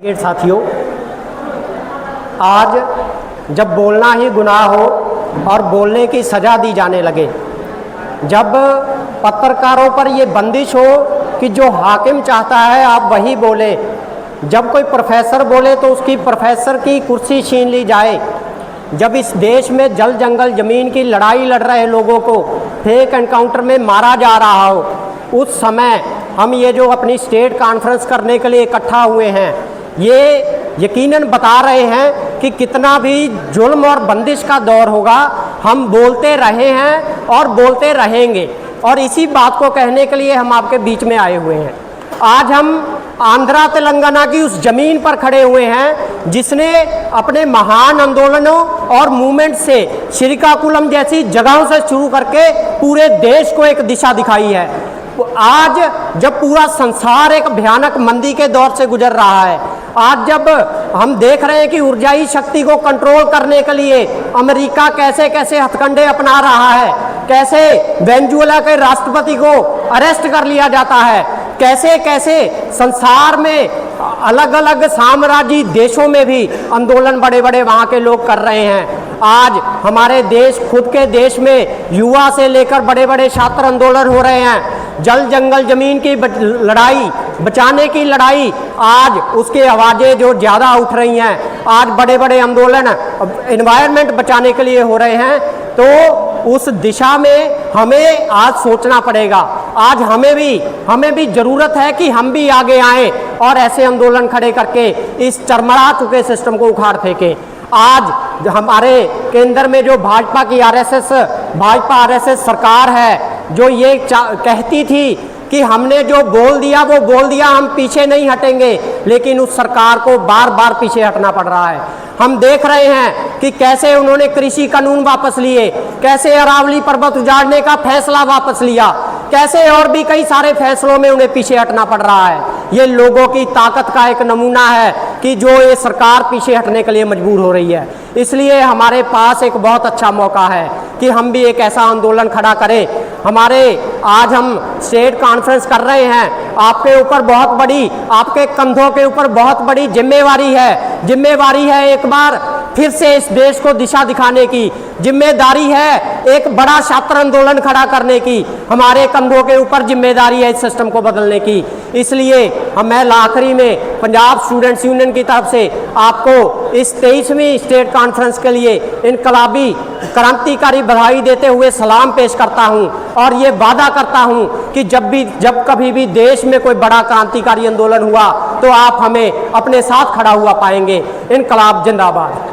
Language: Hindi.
साथियों, आज जब बोलना ही गुनाह हो और बोलने की सज़ा दी जाने लगे, जब पत्रकारों पर ये बंदिश हो कि जो हाकिम चाहता है आप वही बोले, जब कोई प्रोफेसर बोले तो उसकी प्रोफेसर की कुर्सी छीन ली जाए, जब इस देश में जल जंगल ज़मीन की लड़ाई लड़ रहे लोगों को फेक एनकाउंटर में मारा जा रहा हो, उस समय हम ये जो अपनी स्टेट कॉन्फ्रेंस करने के लिए इकट्ठा हुए हैं, ये यकीनन बता रहे हैं कि कितना भी जुल्म और बंदिश का दौर होगा, हम बोलते रहे हैं और बोलते रहेंगे। और इसी बात को कहने के लिए हम आपके बीच में आए हुए हैं। आज हम आंध्रा तेलंगाना की उस ज़मीन पर खड़े हुए हैं जिसने अपने महान आंदोलनों और मूवमेंट से श्रीकाकुलम जैसी जगहों से शुरू करके पूरे देश को एक दिशा दिखाई है। आज जब पूरा संसार एक भयानक मंदी के दौर से गुजर रहा है, आज जब हम देख रहे हैं कि ऊर्जाई शक्ति को कंट्रोल करने के लिए अमेरिका कैसे कैसे हथकंडे अपना रहा है, कैसे वेनेजुएला के राष्ट्रपति को अरेस्ट कर लिया जाता है, कैसे कैसे संसार में अलग अलग साम्राज्यी देशों में भी आंदोलन बड़े बड़े वहाँ के लोग कर रहे हैं। आज हमारे देश, खुद के देश में युवा से लेकर बड़े बड़े छात्र आंदोलन हो रहे हैं। जल जंगल ज़मीन की लड़ाई, बचाने की लड़ाई, आज उसकी आवाज़ें जो ज़्यादा उठ रही हैं, आज बड़े बड़े आंदोलन एनवायरनमेंट बचाने के लिए हो रहे हैं। तो उस दिशा में हमें आज सोचना पड़ेगा। आज हमें भी ज़रूरत है कि हम भी आगे आएँ और ऐसे आंदोलन खड़े करके इस चरमरा चुके सिस्टम को उखाड़ फेंकें। आज हमारे केंद्र में जो भाजपा की आरएसएस सरकार है, जो ये कहती थी कि हमने जो बोल दिया वो बोल दिया, हम पीछे नहीं हटेंगे, लेकिन उस सरकार को बार बार पीछे हटना पड़ रहा है। हम देख रहे हैं कि कैसे उन्होंने कृषि कानून वापस लिए, कैसे अरावली पर्वत उजाड़ने का फैसला वापस लिया, कैसे और भी कई सारे फैसलों में उन्हें पीछे हटना पड़ रहा है। ये लोगों की ताकत का एक नमूना है कि जो ये सरकार पीछे हटने के लिए मजबूर हो रही है। इसलिए हमारे पास एक बहुत अच्छा मौका है कि हम भी एक ऐसा आंदोलन खड़ा करें। आज हम स्टेट कॉन्फ्रेंस कर रहे हैं, आपके ऊपर बहुत बड़ी, आपके कंधों के ऊपर बहुत बड़ी जिम्मेवारी है एक बार फिर से इस देश को दिशा दिखाने की, जिम्मेदारी है एक बड़ा छात्र आंदोलन खड़ा करने की, हमारे कंधों के ऊपर जिम्मेदारी है इस सिस्टम को बदलने की। इसलिए मैं आखिरी में पंजाब स्टूडेंट्स यूनियन की तरफ से आपको इस 23वीं स्टेट कॉन्फ्रेंस के लिए इनकलाबी क्रांतिकारी बधाई देते हुए सलाम पेश करता हूं और ये वादा करता हूं कि जब कभी भी देश में कोई बड़ा क्रांतिकारी आंदोलन हुआ तो आप हमें अपने साथ खड़ा हुआ पाएंगे। इनकलाब जिंदाबाद।